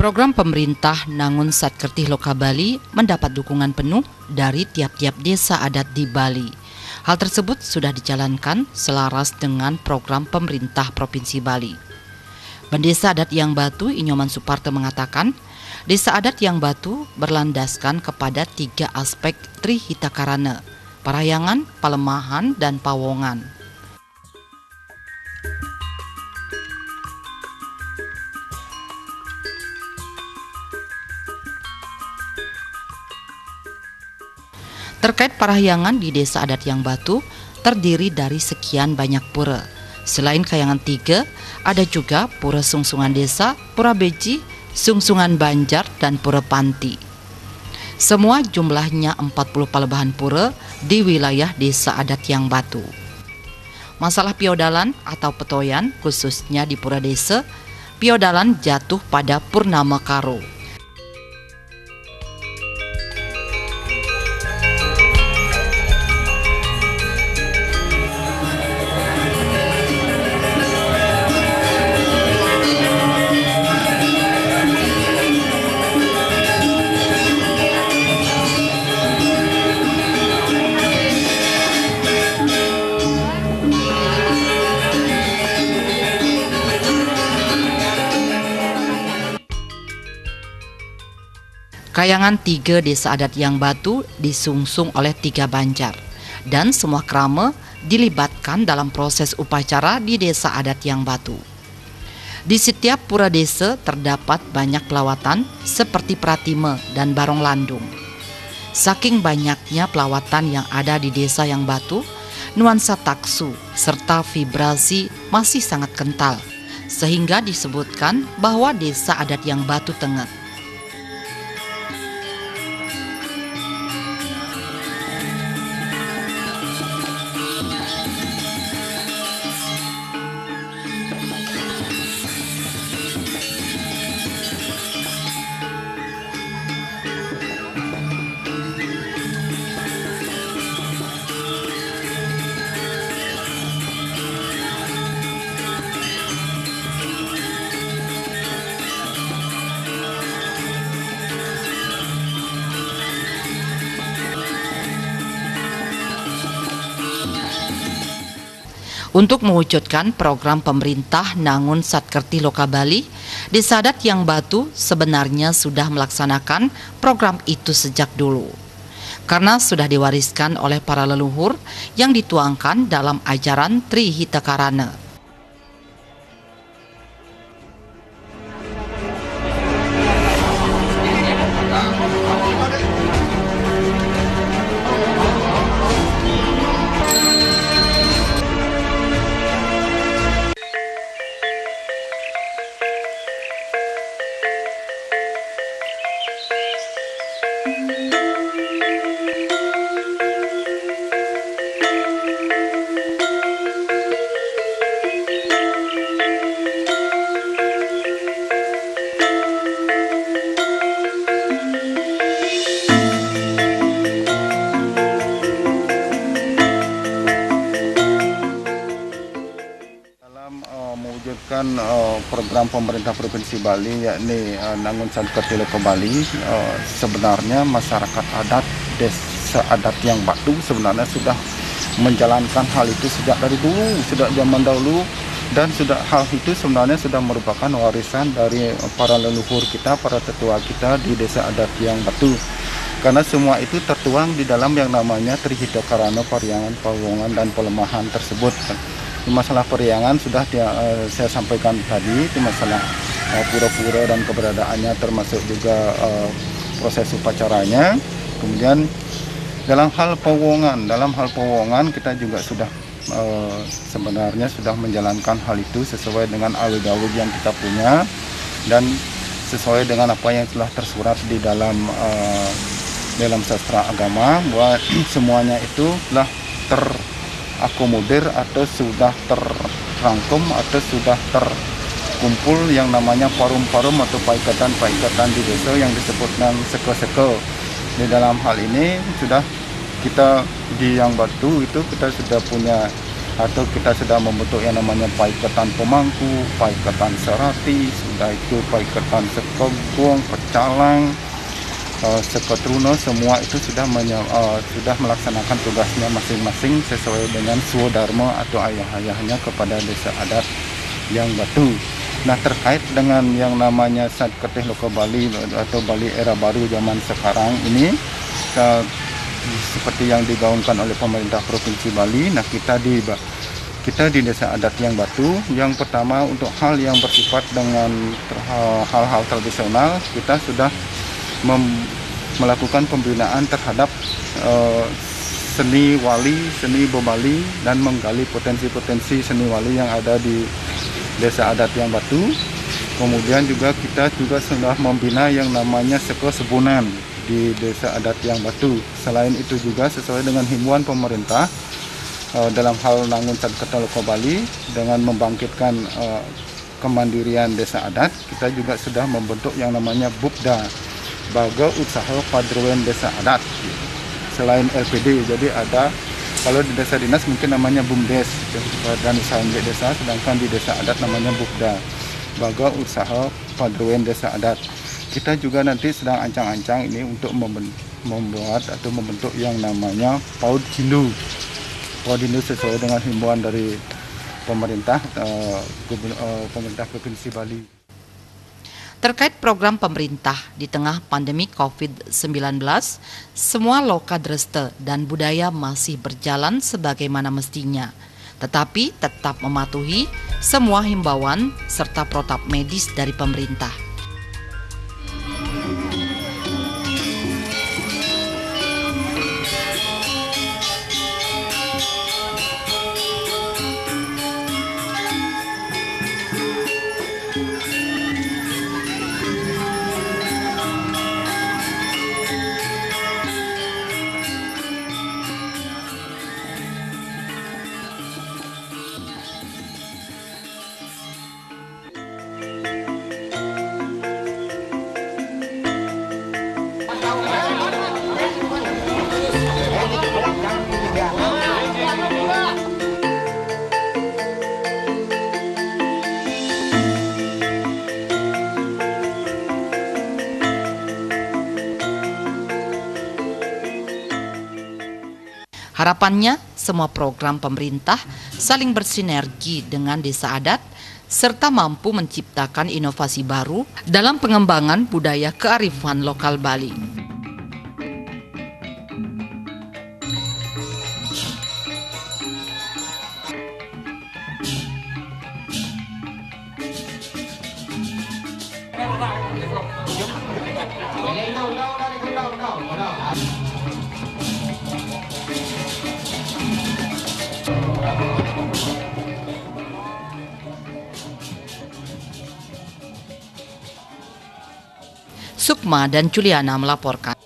Program pemerintah Nangun Satkertih Loka Bali mendapat dukungan penuh dari tiap-tiap desa adat di Bali. Hal tersebut sudah dijalankan selaras dengan program pemerintah Provinsi Bali. Pendesa adat Yang Batu Inyoman Suparto mengatakan, desa adat Yang Batu berlandaskan kepada 3 aspek Trihitakarana, Parahyangan, Palemahan, dan Pawongan. Terkait parahyangan di desa adat Yang Batu terdiri dari sekian banyak pura. Selain Kayangan 3, ada juga pura Sungsungan Desa, pura Beji, Sungsungan Banjar, dan pura Panti. Semua jumlahnya 40 palebahan pura di wilayah desa adat Yang Batu. Masalah piodalan atau petoyan khususnya di pura desa, piodalan jatuh pada Purnama Karo. Kayangan 3 desa adat Yang Batu disungsung oleh 3 banjar dan semua krama dilibatkan dalam proses upacara di desa adat Yang Batu. Di setiap pura desa terdapat banyak pelawatan seperti Pratime dan Barong Landung. Saking banyaknya pelawatan yang ada di desa Yang Batu, nuansa taksu serta vibrasi masih sangat kental, sehingga disebutkan bahwa desa adat Yang Batu Tengah. Untuk mewujudkan program pemerintah Nangun Satkertih Loka Bali, desa adat Yang Batu sebenarnya sudah melaksanakan program itu sejak dulu. Karena sudah diwariskan oleh para leluhur yang dituangkan dalam ajaran Trihitakarana. Mewujudkan program pemerintah Provinsi Bali yakni Nangun Satkertih Loka Bali, sebenarnya masyarakat adat desa adat Yang Batu sebenarnya sudah menjalankan hal itu sejak dari dulu, sejak zaman dahulu, dan hal itu sebenarnya sudah merupakan warisan dari para leluhur kita, para tetua kita di desa adat Yang Batu. Karena semua itu tertuang di dalam yang namanya Trihitakarana, Parahyangan, Pawongan, dan Palemahan tersebut. Di masalah Parahyangan sudah saya sampaikan tadi, di masalah pura-pura dan keberadaannya, termasuk juga proses upacaranya. Kemudian dalam hal Pawongan kita juga sudah sebenarnya sudah menjalankan hal itu sesuai dengan awid-awid yang kita punya dan sesuai dengan apa yang telah tersurat di dalam sastra agama, bahwa semuanya itu telah terakomodir atau sudah terrangkum atau sudah terkumpul yang namanya forum-forum atau paikatan di desa yang disebutkan seko-seko. Di dalam hal ini sudah kita di Yang Batu itu kita sudah punya atau kita sudah membentuk yang namanya paiketan pemangku, paiketan serati, sudah itu paiketan sekegong, pecalang, seketruno, semua itu sudah melaksanakan tugasnya masing-masing sesuai dengan swodharma atau ayah-ayahnya kepada desa adat yang Batu. Nah, terkait dengan yang namanya Satketih Loka Bali atau Bali era baru zaman sekarang ini, seperti yang digaungkan oleh pemerintah Provinsi Bali, nah kita di desa adat yang Batu, yang pertama untuk hal yang bersifat dengan hal-hal tradisional, kita sudah melakukan pembinaan terhadap seni wali, seni bebali, dan menggali potensi-potensi seni wali yang ada di desa adat yang Batu. Kemudian juga kita sudah membina yang namanya Seko Sebunan di desa adat yang Batu. Selain itu juga sesuai dengan himbauan pemerintah dalam hal Nangun Satketih Loka Bali dengan membangkitkan kemandirian desa adat, kita juga sudah membentuk yang namanya BUPDA, Baga Usaha Padroen Desa Adat. Selain LPD, jadi ada, kalau di desa dinas mungkin namanya BUMDes, Badan Usaha Milik Desa, sedangkan di desa adat namanya BUPDA, Baga Usaha Padroen Desa Adat. Kita juga nanti sedang ancang-ancang ini untuk membuat atau membentuk yang namanya PAUD Hindu. PAUD Hindu sesuai dengan himbauan dari pemerintah Provinsi Bali. Terkait program pemerintah di tengah pandemi COVID-19, semua lokadreste dan budaya masih berjalan sebagaimana mestinya, tetapi tetap mematuhi semua himbauan serta protap medis dari pemerintah. Harapannya, semua program pemerintah saling bersinergi dengan desa adat serta mampu menciptakan inovasi baru dalam pengembangan budaya kearifan lokal Bali. Sukma dan Juliana melaporkan.